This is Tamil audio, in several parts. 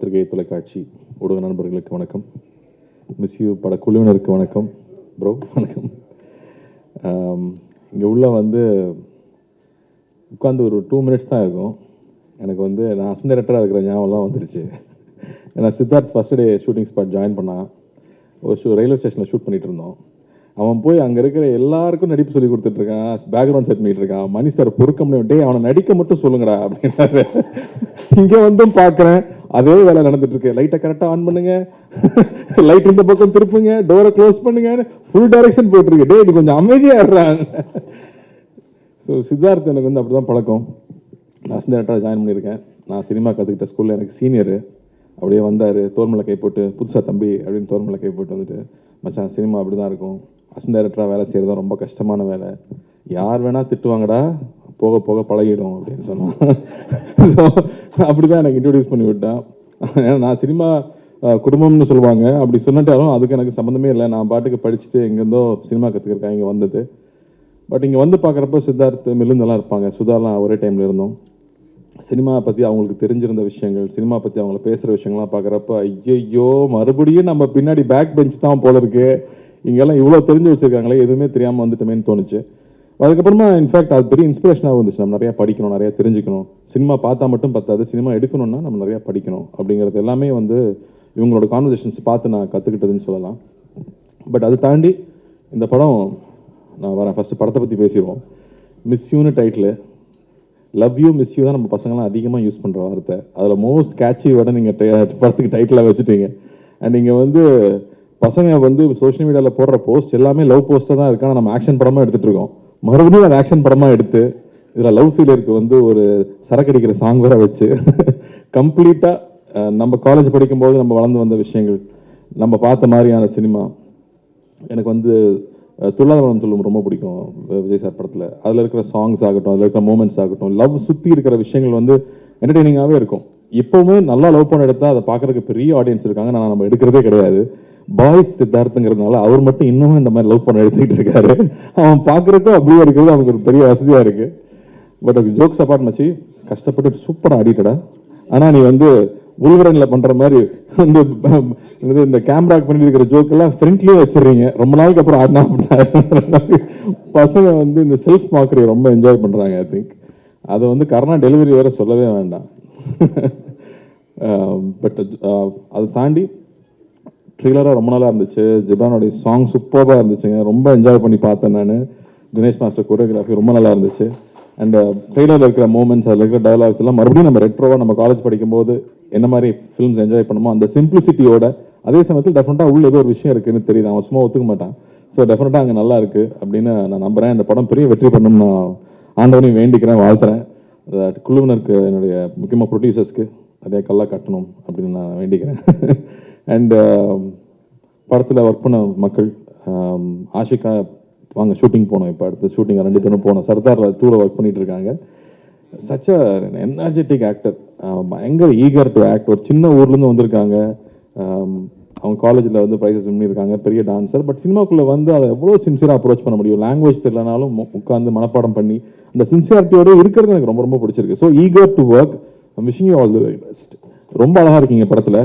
பத்திரிகை தொலைக்காட்சி ஊடக நண்பர்களுக்கு வணக்கம். மிஸ் யூ பட குழுவினருக்கு வணக்கம். ப்ரோ வணக்கம். இங்கே உள்ள வந்து உட்காந்து ஒரு 2 மினிட்ஸ் தான் இருக்கும். எனக்கு வந்து நான் அசிஸ்டன்ட் டைரக்டராக இருக்கிற ஞாபகம்லாம் வந்துருச்சு. ஏன்னா Siddharth first day shooting spot join பண்ணான். ஒரு ரயில்வே ஸ்டேஷனில் ஷூட் பண்ணிகிட்டு இருந்தோம். அவன் போய் அங்கே இருக்கிற எல்லாருக்கும் நடிப்பு சொல்லி கொடுத்துட்ருக்கான், பேக்ரவுண்ட் செட் பண்ணிட்டு இருக்கான். மணி சார் பொறுக்க முடியும், அவனை நடிக்க மட்டும் சொல்லுங்கடா அப்படின்னாரு. இங்கே வந்தும் பார்க்குறேன் அதே வேலை நடந்துட்டு இருக்கு. லைட்டை கரெக்டாக ஆன் பண்ணுங்க, லைட் இந்த பக்கம் திருப்புங்க, டோரை க்ளோஸ் பண்ணுங்க, ஃபுல் டைரக்ஷன் போயிட்டு இருக்கு. இது கொஞ்சம் அமைதியாக இருறான். ஸோ சித்தார்த் எனக்கு வந்து அப்படி தான் பழக்கம். நான் அசிஸ்டன்ட் டைரக்டராக ஜாயின் பண்ணியிருக்கேன். நான் சினிமா கற்றுக்கிட்ட ஸ்கூலில் எனக்கு சீனியரு. அப்படியே வந்தார், தோர்மலை கை போட்டு, புதுசாக தம்பி அப்படின்னு தோர்மலை கை போட்டு வந்துட்டு, மச்சான் சினிமா அப்படி தான் இருக்கும், அசிஸ்டன்ட் டைரக்டராக வேலை செய்கிறது ரொம்ப கஷ்டமான வேலை, யார் வேணால் திட்டுவாங்கடா, போக போக பழகிடும் அப்படின்னு சொன்னான். ஸோ அப்படி தான் எனக்கு இன்ட்ரடியூஸ் பண்ணி விட்டான். ஏன்னா நான் சினிமா குடும்பம்னு சொல்லுவாங்க, அப்படி சொன்னாலும் அதுக்கு எனக்கு சம்மந்தமே இல்லை. நான் பாட்டுக்கு படிச்சுட்டு எங்கேருந்தோ சினிமா கற்றுக்கிறக்காக இங்கே வந்தது. பட் இங்கே வந்து பார்க்குறப்போ சித்தார்த் மில்லுந்தெல்லாம் இருப்பாங்க, சுதாலாம் ஒரே டைமில் இருந்தோம். சினிமா பற்றி அவங்களுக்கு தெரிஞ்சிருந்த விஷயங்கள், சினிமா பற்றி அவங்கள பேசுகிற விஷயங்கள்லாம் பார்க்குறப்ப ஐயோ மறுபடியும் நம்ம பின்னாடி பேக் பெஞ்ச் தான் போல இருக்கு, இங்கெல்லாம் இவ்வளோ தெரிஞ்சு வச்சுருக்காங்களே, எதுவுமே தெரியாமல் வந்துட்டோமேன்னு தோணுச்சு. அதுக்கப்புறமா இன்ஃபேக்ட் அது பெரிய இன்ஸ்பிரேஷனாக வந்துச்சு. நம்ம நிறையா படிக்கணும், நிறையா தெரிஞ்சுக்கணும். சினிமா பார்த்தா மட்டும் பத்தாது, சினிமா எடுக்கணும்னா நம்ம நிறையா படிக்கணும் அப்படிங்கிறது எல்லாமே வந்து இவங்களோட கான்வர்சேஷன்ஸ் பார்த்து நான் கற்றுக்கிட்டதுன்னு சொல்லலாம். பட் அது தாண்டி இந்த படம் நான் வரேன். ஃபஸ்ட்டு படத்தை பற்றி பேசிடுவோம். மிஸ் யூன்னு title. Love you miss you தான் நம்ம பசங்களாம் அதிகமாக யூஸ் பண்ணுற வார்த்தை. அதில் மோஸ்ட் கேட்சி வேர்டை நீங்கள் படத்துக்கு டைட்டிலாக வச்சுட்டீங்க. அண்ட் நீங்கள் வந்து பசங்க வந்து சோஷியல் மீடியாவில் போடுற போஸ்ட் எல்லாமே லவ் போஸ்ட்டாக தான் இருக்கு. ஆனால் நம்ம ஆக்ஷன் படமாக எடுத்துகிட்டு இருக்கோம். மறுபடியும் அது ஆக்ஷன் படமாக எடுத்து இதில் லவ் ஃபீலருக்கு வந்து ஒரு சரக்கடிக்கிற சாங் வேற வச்சு கம்ப்ளீட்டாக நம்ம காலேஜ் படிக்கும்போது நம்ம வளர்ந்து வந்த விஷயங்கள், நம்ம பார்த்த மாதிரியான சினிமா. எனக்கு வந்து துள்ளாதவனம் துள்ளும் ரொம்ப பிடிக்கும் விஜய் சார் படத்தில். அதில் இருக்கிற சாங்ஸ் ஆகட்டும், அதில் இருக்கிற மூமெண்ட்ஸ் ஆகட்டும், லவ் சுற்றி இருக்கிற விஷயங்கள் வந்து என்டர்டெய்னிங்காகவே இருக்கும். இப்போவுமே நல்லா லவ் பண்ண எடுத்தால் அதை பார்க்குறதுக்கு பெரிய ஆடியன்ஸ் இருக்காங்க. நான் நம்ம எடுக்கிறதே கிடையாது. பாய்ஸ் சித்தார்த்துங்கிறதுனால அவர் மட்டும் இன்னமும் இந்த மாதிரி லவ் பண்ண எடுத்துக்கிட்டு இருக்காரு. அவன் பார்க்குறதுக்கும் அப்படியே இருக்கிறது அவனுக்கு ஒரு பெரிய வசதியாக இருக்குது. பட் அது ஜோக்ஸ் அப்பார்ட் மச்சி, கஷ்டப்பட்டு சூப்பராக ஆடிட்டடா. ஆனால் நீ வந்து உள்வரனில் பண்ணுற மாதிரி வந்து இந்த கேமராக்கு பண்ணி இருக்கிற ஜோக்கெல்லாம் ஃப்ரண்ட்லேயே வச்சிடுறீங்க. ரொம்ப நாளுக்கு அப்புறம் ஆடினா பசங்க வந்து இந்த செல்ஃப் மார்க்கரை ரொம்ப என்ஜாய் பண்ணுறாங்க. ஐ திங்க் அதை வந்து கரோனா டெலிவரி வேறு சொல்லவே வேண்டாம். பட் அதை தாண்டி ட்ரெய்லராக ரொம்ப நாளாக இருந்துச்சு. ஜிப்ரானுடைய சாங் சூப்பராக இருந்துச்சுங்க, ரொம்ப என்ஜாய் பண்ணி பார்த்தேன் நான். தினேஷ் மாஸ்டர் கோரியோகிராஃபி ரொம்ப நல்லா இருந்துச்சு. அண்ட் ட்ரெய்லரில் இருக்கிற மூமெண்ட்ஸ், அதில் இருக்கிற டயலாக்ஸ் எல்லாம் மறுபடியும் நம்ம ரெட்ரோவாக நம்ம காலேஜ் படிக்கும்போது என்ன மாதிரி ஃபிலிம்ஸ் என்ஜாய் பண்ணுமோ அந்த சிம்பிளிசிட்டியோட, அதே சமயத்தில் டெஃபினட்டாக உள்ள ஏதோ ஒரு விஷயம் இருக்குன்னு தெரியுது. அவன் சும்மா ஒத்துக்க மாட்டான். ஸோ டெஃபினட்டாக அங்கே நல்லா இருக்குது அப்படின்னு நான் நம்புகிறேன். இந்த படம் பெரிய வெற்றி பண்ணணும்னு நான் ஆண்டவனையும் வேண்டிக்கிறேன், வாழ்த்துறேன். குழுவினருக்கு, என்னுடைய முக்கியமாக ப்ரொடியூசர்ஸ்க்கு அதே கல்லா கட்டணும் அப்படின்னு நான் வேண்டிக்கிறேன். அண்ட் படத்தில் ஒர்க் பண்ண மக்கள், ஆஷிகா வாங்க ஷூட்டிங் போனோம். இப்போ அடுத்த ஷூட்டிங் 2 பேரும் போனோம். சர்தார் 2ல ஒர்க் பண்ணிட்டு இருக்காங்க. சச் அ எனர்ஜெட்டிக் ஆக்டர், பயங்கர ஈகர் டு ஆக்ட். ஒரு சின்ன ஊர்லேருந்து வந்திருக்காங்க. அவங்க காலேஜில் வந்து ப்ரைஸஸ் பண்ணியிருக்காங்க, பெரிய டான்ஸர். பட் சினிமாக்குள்ளே வந்து அதை எவ்வளோ சின்சியராக அப்ரோச் பண்ண முடியும், லாங்குவேஜ் தெரியலனாலும் உட்காந்து மனப்பாடம் பண்ணி அந்த சின்சியாரிட்டியோடு இருக்கிறது எனக்கு ரொம்ப ரொம்ப பிடிச்சிருக்கு. So eager to work. Wishing you all the very best. ரொம்ப அழகாக இருக்கீங்க படத்தில்.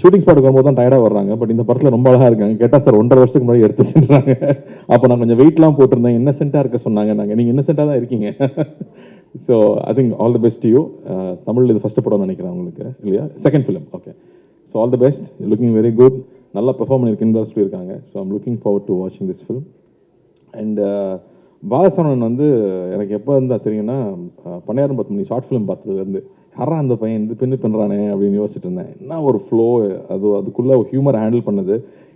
ஷூட்டிங் ஸ்பாட்டுக்கு வரும்போது தான் டயர்டாக வர்றாங்க. பட் இந்த படத்தில் ரொம்ப அழகாக இருக்காங்க. கேட்டால் சார் 1.5 வருஷத்துக்கு முன்னாடி எடுத்துச்சுன்றாங்க. அப்போ நான் கொஞ்சம் வெயிட்லாம் போட்டிருந்தேன், இன்னசென்ட்டாக இருக்க சொன்னாங்க. நீங்கள் இன்னசென்ட்டாக தான் இருக்கீங்க. So I think all the best you. Tamil இது ஃபஸ்ட்டு படம்னு நினைக்கிறேன் உங்களுக்கு, இல்லையா? Second film. Okay. So all the best. Looking very good. நல்லா பெர்ஃபார்ம் பண்ணியிருக்குன்னு சொல்லியிருக்காங்க. So I'm looking forward to வாட்சிங் திஸ் ஃபிலிம். அண்ட் பாலசரவணன் வந்து எனக்கு எப்போ இருந்தால் தெரியும்னா, பன்னியாரம் 10 மணி ஷார்ட் ஃபிலிம் பார்த்ததுலேருந்து யாரா அந்த பையன் இந்த பின்னு பண்ணுறானே அப்படின்னு யோசிச்சுட்டு இருந்தேன். என்ன ஒரு ஃப்ளோ, அதுக்குள்ளே ஹியூமர் ஹேண்டில் பண்ணது.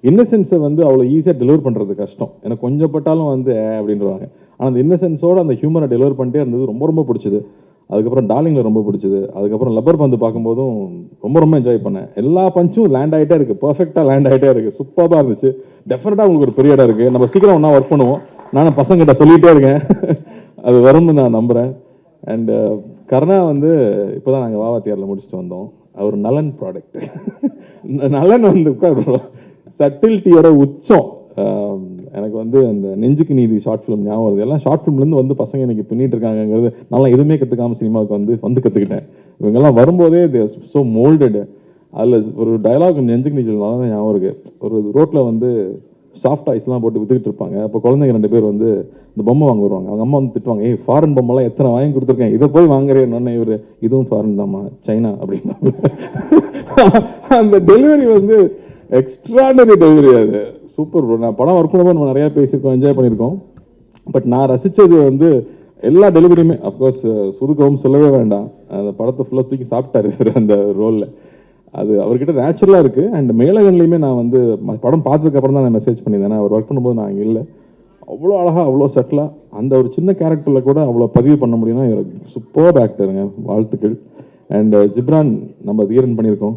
இன்னசென்ஸை வந்து அவ்வளோ ஈஸியாக டெலிவர் பண்ணுறது கஷ்டம். எனக்கு கொஞ்சம் பட்டாலும் வந்து அப்படின்றவாங்க. ஆனால் அந்த இன்னசென்ஸோடு அந்த ஹியூமரை டெலிவர் பண்ணிட்டே இருந்தது ரொம்ப ரொம்ப பிடிச்சது. அதுக்கப்புறம் டார்லிங்கில் ரொம்ப பிடிச்சது. அதுக்கப்புறம் லப்பர் பந்து பார்க்கும்போதும் ரொம்ப ரொம்ப என்ஜாய் பண்ணேன். எல்லா பஞ்சும் லேண்ட் ஆகிட்டே இருக்குது, பர்ஃபெக்டாக லேண்ட் ஆகிட்டே இருக்குது, சூப்பராக இருந்துச்சு. டெஃபினட்டாக உங்களுக்கு ஒரு பெரிய இடம் இருக்குது. நம்ம சீக்கிரம் ஒன்றா ஒர்க் பண்ணுவோம். நானும் பசங்கிட்ட சொல்லிகிட்டே இருக்கேன், அது வரும்னு நான் நம்புகிறேன். அண்ட் கருணா வந்து இப்போ தான் நாங்கள் வாவாத்தியாரில் முடிச்சுட்டு வந்தோம். அவர் நலன் ப்ராடக்ட். நலன் வந்து சட்டில்ட்டியோட உச்சம். எனக்கு வந்து அந்த நெஞ்சுக்கு நீதி ஷார்ட் ஃபிலிம் ஞாபகம் வருது. எல்லாம் ஷார்ட் ஃபிலிம்லேருந்து வந்து பசங்க இன்னைக்கு பின்னிட்டு இருக்காங்கிறது நல்லா எதுவுமே கற்றுக்காமல் சினிமாவுக்கு வந்து கற்றுக்கிட்டேன். இவங்கெல்லாம் வரும்போதே ஸோ மோல்டடு. அதில் ஒரு டயலாக் நெஞ்சுக்கு நீச்சல்னால தான் ஞாபகம் இருக்குது. ஒரு ரோட்டில் வந்து சாஃப்ட் ஐஸ்லாம் போட்டு வித்துக்கிட்டு இருப்பாங்க. அப்போ குழந்தைங்க 2 பேர் வந்து இந்த பொம்மை வாங்க வருவாங்க. அவங்க அம்மா வந்து திட்டுவாங்க, ஏய் ஃபாரின் பொம்மைலாம் எத்தனை வாங்கி கொடுத்துருக்கேன், இதை போய் வாங்குறேன்னு. இவர் இதுவும் ஃபாரின் தாம்மா, சைனா அப்படின்னா. அந்த டெலிவரி வந்து எக்ஸ்ட்ராடனரி டெலிவரி. அது சூப்பர் ப்ரோ. நான் படம் ஒர்க் பண்ணும்போது நம்ம நிறையா பேசியிருக்கோம், என்ஜாய் பண்ணியிருக்கோம். பட் நான் ரசித்தது வந்து எல்லா டெலிவரியுமே. அஃப்கோர்ஸ் சுதுக்கவும் சொல்லவே வேண்டாம். அந்த படத்தை ஃபுல்லாக தூக்கி சாப்பிட்டாரு அந்த ரோலில். அது அவர்கிட்ட நேச்சுரலாக இருக்குது. அண்ட் மேலகன்லையுமே நான் வந்து படம் பார்த்ததுக்கப்புறம் தான் நான் மெசேஜ் பண்ணியிருந்தேன். ஏன்னா அவர் ஒர்க் பண்ணும்போது நான் இங்கே இல்லை. அவ்வளோ அழகாக, அவ்வளோ சட்டிலாக அந்த ஒரு சின்ன கேரக்டரில் கூட அவ்வளோ பதிவு பண்ண முடியும்னா இவர் சூப்பர் ஆக்டருங்க. வாழ்த்துக்கள். அண்ட் ஜிப்ரான் நம்ம தீரன் பண்ணியிருக்கோம்,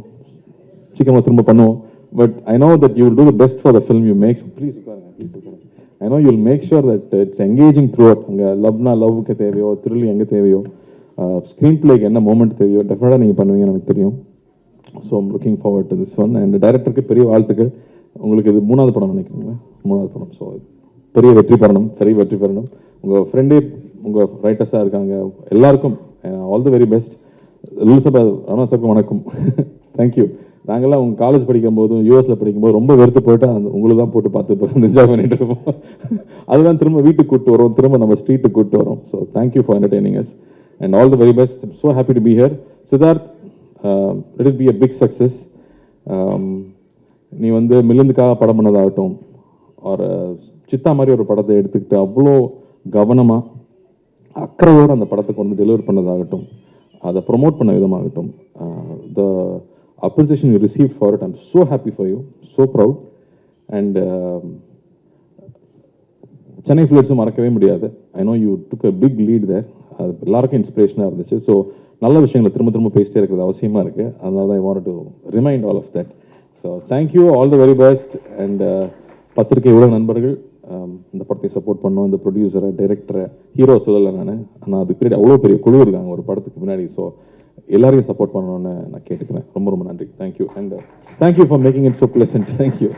சீக்கிரமாக திரும்ப பண்ணுவோம். But I know that you will do the best for the film you make. Please உட்காருங்க, ப்ளீஸ் உட்காருங்க. I know you will make sure that it's engaging throughout. அங்கே லவ்னா லவ்வுக்கு தேவையோ, த்ரில் எங்கே தேவையோ, ஸ்க்ரீன் பிளேக்கு என்ன மூமெண்ட் தேவையோ டெஃபினட்டாக நீங்கள் பண்ணுவீங்கன்னு எனக்கு தெரியும். So I'm looking forward to this one. And டைரக்டருக்கு பெரிய வாழ்த்துக்கள். உங்களுக்கு இது 3வது படம் நினைக்கிறீங்களா? 3வது படம். ஸோ பெரிய வெற்றி பெறணும், பெரிய வெற்றி பெறணும். உங்கள் ஃப்ரெண்டே உங்கள் ரைட்டர்ஸாக இருக்காங்க, எல்லாருக்கும் ஆல் தி வெரி பெஸ்ட். லூசபா ராணா சாருக்கு வணக்கம். தேங்க்யூ. நாங்கள்லாம் உங்கள் காலேஜ் படிக்கும்போது, யூஎஸில் படிக்கும்போது ரொம்ப வெறுத்து போயிட்டு அந்த உங்களுக்கு தான் போட்டு பார்த்து என்ஜாய் பண்ணிட்டு இருப்போம். அதுதான் திரும்ப வீட்டுக்கு கூப்பிட்டு வரோம், திரும்ப நம்ம ஸ்ட்ரீட்டுக்கு கூப்பிட்டு வரோம். So thank you for entertaining us and all the very best. So happy to be here. Siddharth, let it be a big success. நீ வந்து மில்லுந்துக்காக படம் பண்ணதாகட்டும், ஒரு சித்தா மாதிரி ஒரு படத்தை எடுத்துக்கிட்டு அவ்வளோ கவனமாக அக்கறையோடு அந்த படத்தை கொண்டு டெலிவர் பண்ணதாகட்டும், அதை ப்ரொமோட் பண்ண விதமாகட்டும், the appreciation you receive for it, I'm so happy for you, so proud. And Chennai ஃப்ளூட்ஸும் மறக்கவே முடியாது. I know you took a big lead there. அது எல்லாருக்கும் இன்ஸ்பிரேஷனாக இருந்துச்சு. ஸோ நல்ல விஷயங்களை திரும்ப திரும்ப பேசிட்டே இருக்கிறது அவசியமாக இருக்குது. அதனால தான் I want to remind all of that. So thank you, all the very best. And பத்திரிகை உலக நண்பர்கள், இந்த படத்தை சப்போர்ட் பண்ணோம். இந்த ப்ரொடியூசரை, டைரக்டரை, ஹீரோ சொல்லலை நான், ஆனால் அதுக்கு பின்னாடி அவ்வளோ பெரிய குழு இருக்காங்க ஒரு படத்துக்கு முன்னாடி. ஸோ எல்லாரையும் சப்போர்ட் பண்ணணும்னு நான் கேட்டுக்கிறேன். ரொம்ப ரொம்ப நன்றி. Thank you. And thank you for making it so pleasant. Thank you.